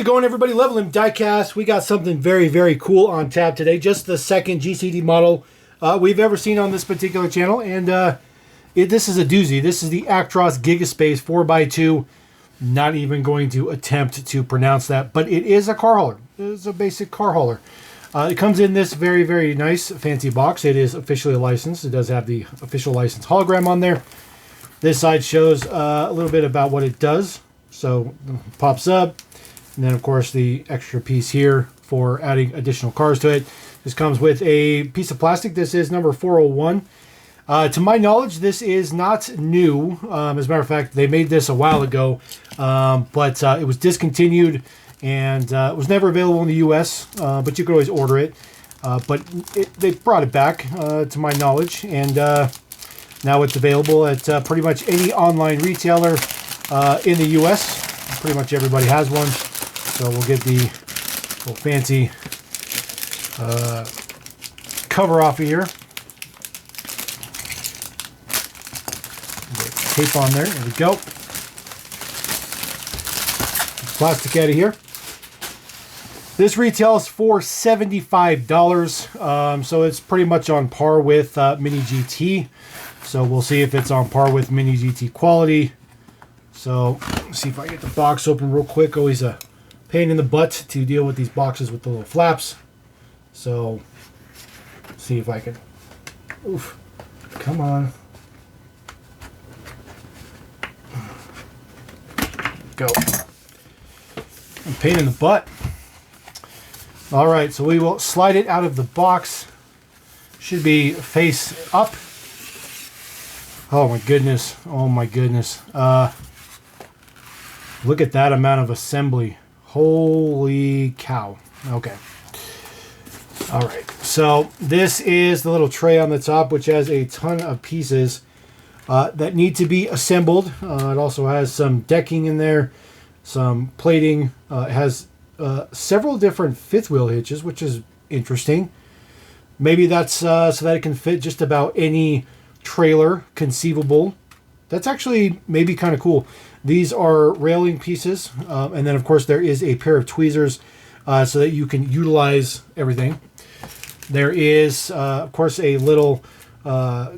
going, everybody? Level M Diecast. We got something very, very cool on tap today. Just the second GCD model we've ever seen on this particular channel. And this is a doozy. This is the Actros Gigaspace 4x2. Not even going to attempt to pronounce that, but it is a car hauler. It is a basic car hauler. It comes in this very, very nice, fancy box. It is officially licensed. It does have the official license hologram on there. This side shows a little bit about what it does. So it pops up. And then, of course, the extra piece here for adding additional cars to it. This comes with a piece of plastic. This is number 401. To my knowledge, this is not new. As a matter of fact, they made this a while ago, but it was discontinued and it was never available in the U.S., but you could always order it. But they brought it back, to my knowledge, and now it's available at pretty much any online retailer in the U.S. Pretty much everybody has one. So we'll get the little fancy cover off of here. Tape on there. There we go. Plastic out of here. This retails for $75. So it's pretty much on par with Mini GT. So we'll see if it's on par with Mini GT quality. So let's see if I get the box open real quick. Always a pain in the butt to deal with these boxes with the little flaps. So see if I can. Oof. Come on. Go. Pain in the butt. All right, so we will slide it out of the box. Should be face up. Oh my goodness. Oh my goodness. Look at that amount of assembly. Holy cow. Okay. All right. So this is the little tray on the top, which has a ton of pieces that need to be assembled. It also has some decking in there, some plating. It has several different fifth wheel hitches, which is interesting. Maybe that's so that it can fit just about any trailer conceivable. That's actually maybe kind of cool. These are railing pieces, and then of course there is a pair of tweezers so that you can utilize everything. There is of course a little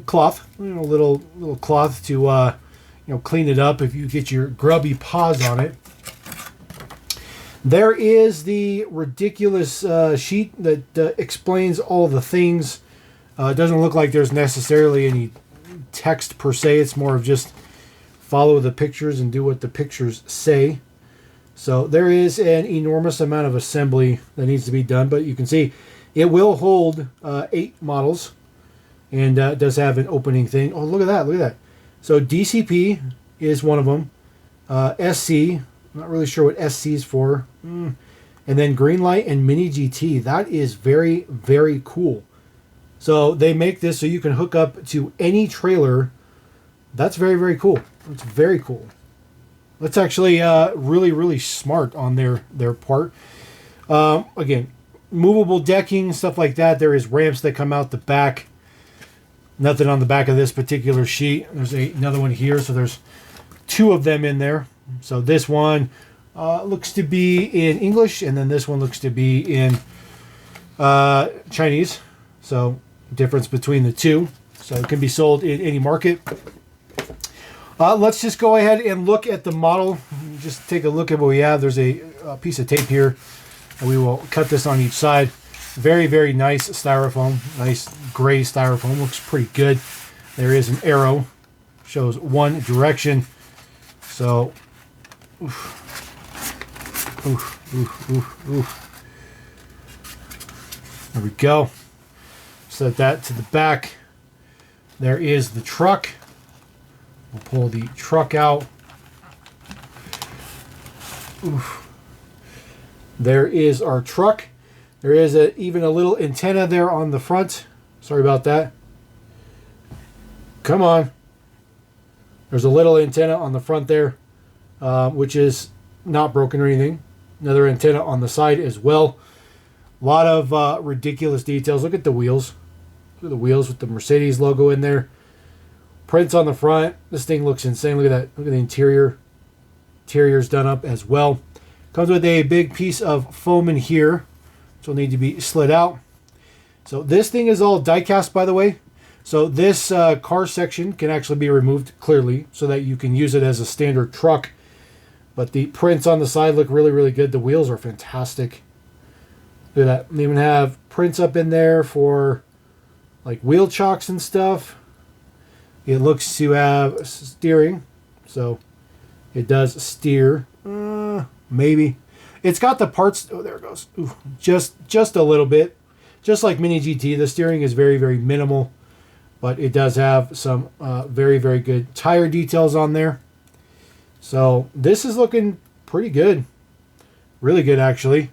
cloth, little cloth to clean it up if you get your grubby paws on it. There is the ridiculous sheet that explains all the things. It doesn't look like there's necessarily any text per se. It's more of just follow the pictures and do what the pictures say. So there is an enormous amount of assembly that needs to be done, but you can see it will hold 8 models, and it does have an opening thing. Oh, look at that, look at that. So DCP is one of them. SC, not really sure what SC is for. And then Greenlight and Mini GT. That is very, very cool. So they make this so you can hook up to any trailer. That's very, very cool. It's very cool. That's actually really, really smart on their part. Again, movable decking, stuff like that. There is ramps that come out the back. Nothing on the back of this particular sheet. There's another one here, so there's 2 of them in there. So this one looks to be in English, and then this one looks to be in Chinese. So difference between the 2. So it can be sold in any market. Let's just go ahead and look at the model. Just take a look at what we have. There's a piece of tape here, and we will cut this on each side. Very, very nice styrofoam. Nice gray styrofoam. Looks pretty good. There is an arrow. Shows one direction. So, oof. Oof, oof, oof, oof. There we go. Set that to the back. There is the truck. We'll pull the truck out. Oof. There is our truck. There is even a little antenna there on the front. Sorry about that. Come on. There's a little antenna on the front there, which is not broken or anything. Another antenna on the side as well. A lot of ridiculous details. Look at the wheels. Look at the wheels with the Mercedes logo in there. Prints on the front. This thing looks insane. Look at that. Look at the interior. Interior's done up as well. Comes with a big piece of foam in here, which will need to be slid out. So this thing is all die-cast, by the way. So this car section can actually be removed clearly so that you can use it as a standard truck. But the prints on the side look really, really good. The wheels are fantastic. Look at that. They even have prints up in there for like wheel chocks and stuff. It looks to have steering. So it does steer. Maybe. It's got the parts. Oh, there it goes. Ooh, just a little bit. Just like Mini GT, the steering is very, very minimal. But it does have some very, very good tire details on there. So this is looking pretty good. Really good, actually.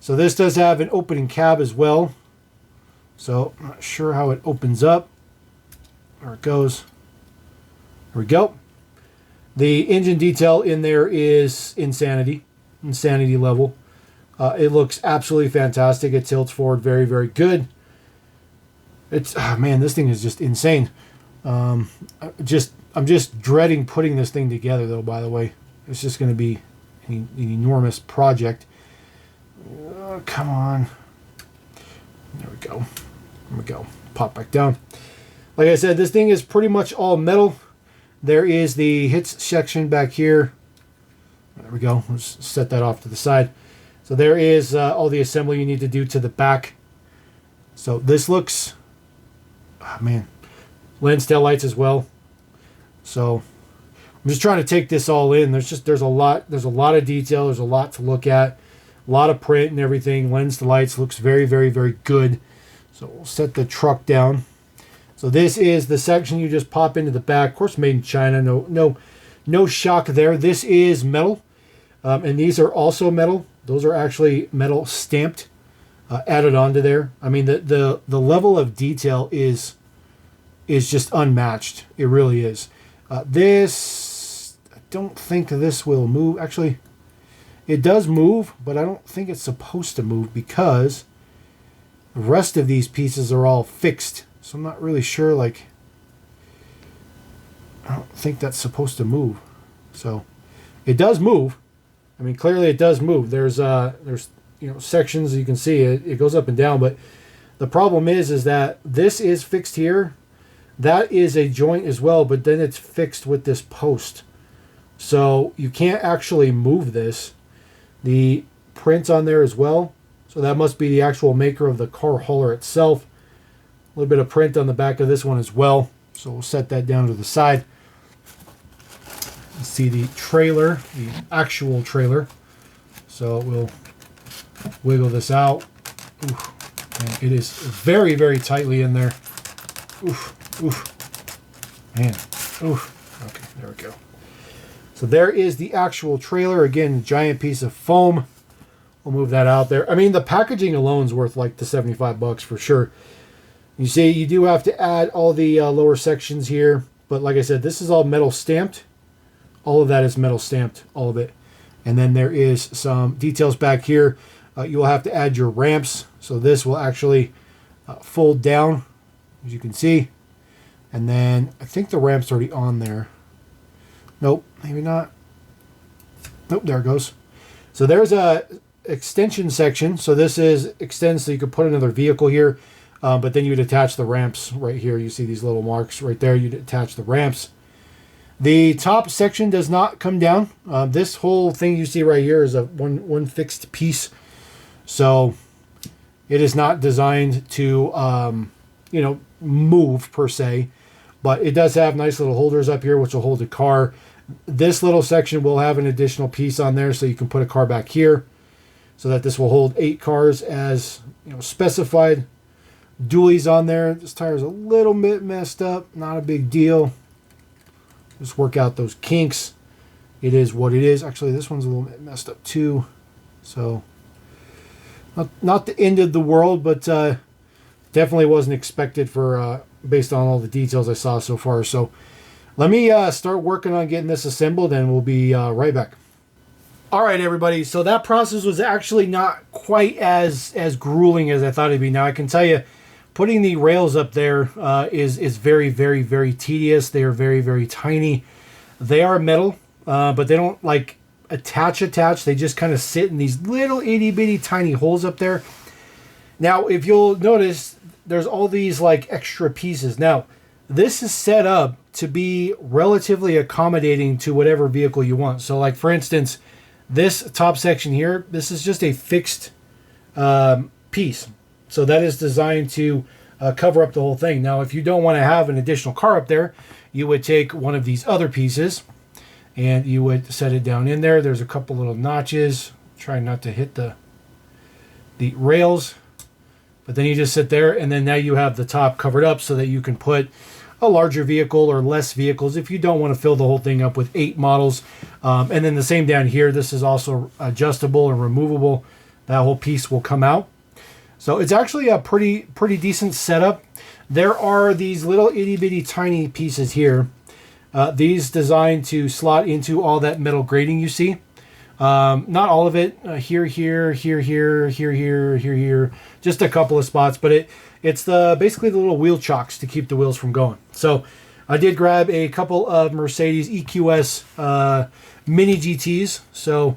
So this does have an opening cab as well. So I'm not sure how it opens up. There it goes. There we go. The engine detail in there is insanity level. It looks absolutely fantastic. It tilts forward very, very good. It's man, this thing is just insane. I'm just dreading putting this thing together, though. By the way, it's just going to be an enormous project. Come on. There we go. There we go. Pop back down. Like I said, this thing is pretty much all metal. There is the hits section back here. There we go. Let's set that off to the side. So there is all the assembly you need to do to the back. So this looks, oh man, lens tail lights as well. So I'm just trying to take this all in. There's a lot of detail. There's a lot to look at. A lot of print and everything. Lens to lights looks very, very, very good. So we'll set the truck down. So this is the section you just pop into the back. Of course, made in China. No shock there. This is metal, and these are also metal. Those are actually metal stamped, added onto there. I mean, the level of detail is just unmatched. It really is. This, I don't think this will move. Actually, it does move, but I don't think it's supposed to move because the rest of these pieces are all fixed. So I'm not really sure, like, I don't think that's supposed to move. So it does move. I mean, clearly it does move. There's sections you can see it goes up and down, but the problem is that this is fixed here. That is a joint as well, but then it's fixed with this post. So you can't actually move this. The print on there as well. So that must be the actual maker of the car hauler itself. A little bit of print on the back of this one as well. So we'll set that down to the side. Let's see the trailer, the actual trailer. So we'll wiggle this out. Oof, man, it is very, very tightly in there. Oof, oof, man, oof. Okay, there we go. So there is the actual trailer. Again, giant piece of foam. We'll move that out there. I mean, the packaging alone is worth like the $75 for sure. You see, you do have to add all the lower sections here. But like I said, this is all metal stamped. All of that is metal stamped, all of it. And then there is some details back here. You will have to add your ramps. So this will actually fold down, as you can see. And then I think the ramp's already on there. Nope, maybe not. Nope, there it goes. So there's a extension section. So this extends so you could put another vehicle here. But then you'd attach the ramps right here. You see these little marks right there. You'd attach the ramps. The top section does not come down. This whole thing you see right here is a one fixed piece. So it is not designed to, move per se. But it does have nice little holders up here, which will hold a car. This little section will have an additional piece on there, so you can put a car back here. So that this will hold 8 cars as specified. Dualies on there. This tire's a little bit messed up. Not a big deal. Just work out those kinks. It is what it is. Actually, this one's a little bit messed up too. So, not the end of the world, but definitely wasn't expected for based on all the details I saw so far. So, let me start working on getting this assembled, and we'll be right back. All right, everybody. So that process was actually not quite as grueling as I thought it'd be. Now I can tell you, putting the rails up there is very, very, very tedious. They are very, very tiny. They are metal, but they don't attach. They just kind of sit in these little itty bitty tiny holes up there. Now, if you'll notice, there's all these like extra pieces. Now, this is set up to be relatively accommodating to whatever vehicle you want. So like, for instance, this top section here, this is just a fixed piece. So that is designed to cover up the whole thing. Now, if you don't want to have an additional car up there, you would take one of these other pieces and you would set it down in there. There's a couple little notches. Try not to hit the rails. But then you just sit there, and then now you have the top covered up so that you can put a larger vehicle or less vehicles if you don't want to fill the whole thing up with 8 models. And then the same down here. This is also adjustable and removable. That whole piece will come out. So it's actually a pretty decent setup. There are these little itty bitty tiny pieces here. These designed to slot into all that metal grating you see. Not all of it. Here, just a couple of spots, but it's basically the little wheel chocks to keep the wheels from going. So I did grab a couple of Mercedes EQS mini GTs. So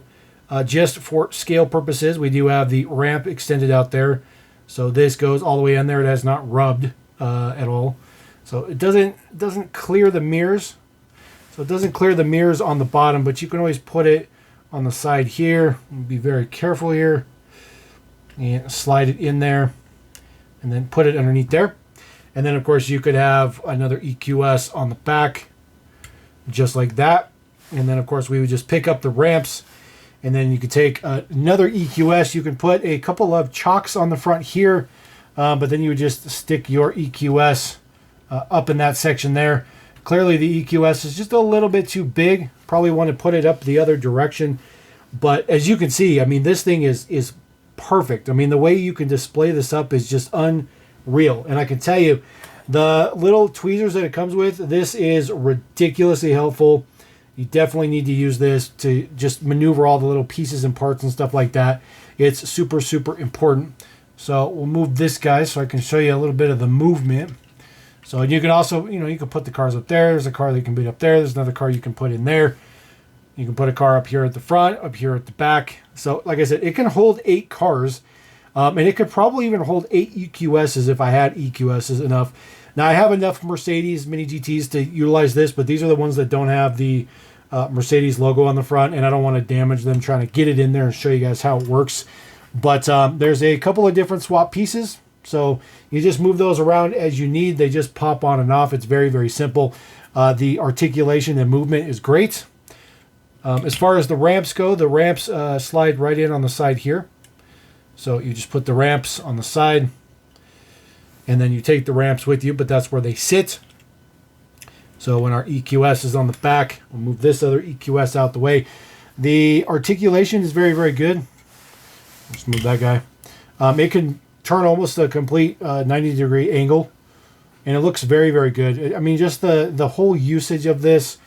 just for scale purposes, we do have the ramp extended out there. So this goes all the way in there. It has not rubbed at all. So it doesn't clear the mirrors. So it doesn't clear the mirrors on the bottom, but you can always put it on the side here. Be very careful here. And slide it in there. And then put it underneath there. And then, of course, you could have another EQS on the back. Just like that. And then, of course, we would just pick up the ramps. And then you could take another EQS. You can put a couple of chocks on the front here. But then you would just stick your EQS up in that section there. Clearly, the EQS is just a little bit too big. Probably want to put it up the other direction. But as you can see, I mean, this thing is perfect. I mean, the way you can display this up is just unreal. And I can tell you, the little tweezers that it comes with, this is ridiculously helpful. You definitely need to use this to just maneuver all the little pieces and parts and stuff like that. It's super, super important. So we'll move this guy so I can show you a little bit of the movement. So you can also, you can put the cars up there. There's a car that can be up there. There's another car you can put in there. You can put a car up here at the front, up here at the back. So like I said, it can hold 8 cars. And it could probably even hold 8 EQSs if I had EQSs enough. Now I have enough Mercedes Mini GTs to utilize this, but these are the ones that don't have the Mercedes logo on the front, and I don't want to damage them trying to get it in there and show you guys how it works. But there's a couple of different swap pieces. So you just move those around as you need. They just pop on and off. It's very, very simple. The articulation and movement is great. As far as the ramps go, the ramps slide right in on the side here. So you just put the ramps on the side, and then you take the ramps with you, but that's where they sit. So when our EQS is on the back, we'll move this other EQS out the way. The articulation is very, very good. Just move that guy. It can turn almost a complete 90-degree angle, and it looks very, very good. I mean, just the whole usage of this,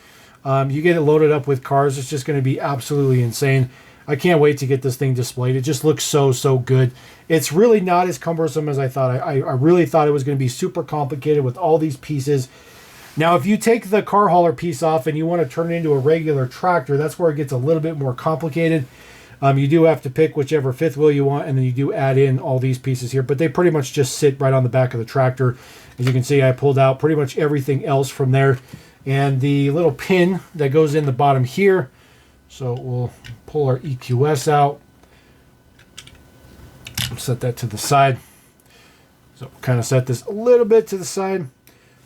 you get it loaded up with cars, it's just going to be absolutely insane. I can't wait to get this thing displayed. It just looks so, so good. It's really not as cumbersome as I thought. I really thought it was going to be super complicated with all these pieces. Now, if you take the car hauler piece off and you want to turn it into a regular tractor, that's where it gets a little bit more complicated. You do have to pick whichever fifth wheel you want, and then you do add in all these pieces here. But they pretty much just sit right on the back of the tractor. As you can see, I pulled out pretty much everything else from there. And the little pin that goes in the bottom here. So we'll pull our EQS out. Set that to the side. So kind of set this a little bit to the side.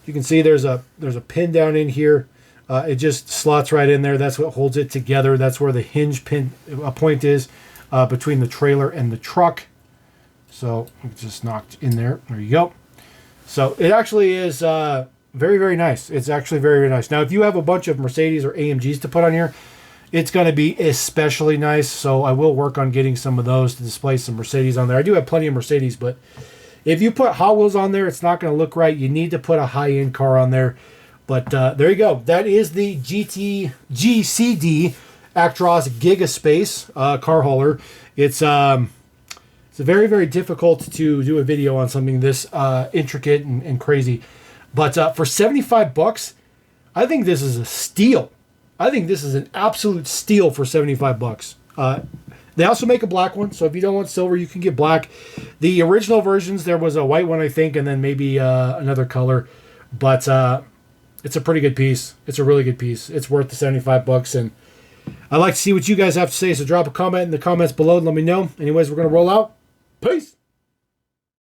You can see there's a pin down in here. It just slots right in there. That's what holds it together. That's where the hinge pin point is between the trailer and the truck. So it just knocked in there. There you go. So it actually is very, very nice. It's actually very, very nice. Now, if you have a bunch of Mercedes or AMGs to put on here, it's going to be especially nice. So I will work on getting some of those to display some Mercedes on there. I do have plenty of Mercedes, but if you put Hot Wheels on there, it's not going to look right. You need to put a high-end car on there. But there you go. That is the GCD Actros Gigaspace car hauler. It's very, very difficult to do a video on something this intricate and crazy. But for $75, I think this is a steal. I think this is an absolute steal for 75 bucks. They also make a black one, so if you don't want silver, you can get black. The original versions, there was a white one, I think, and then maybe another color. But it's a pretty good piece. It's a really good piece. It's worth the 75 bucks, and I'd like to see what you guys have to say, so drop a comment in the comments below and let me know. Anyways, we're going to roll out. Peace!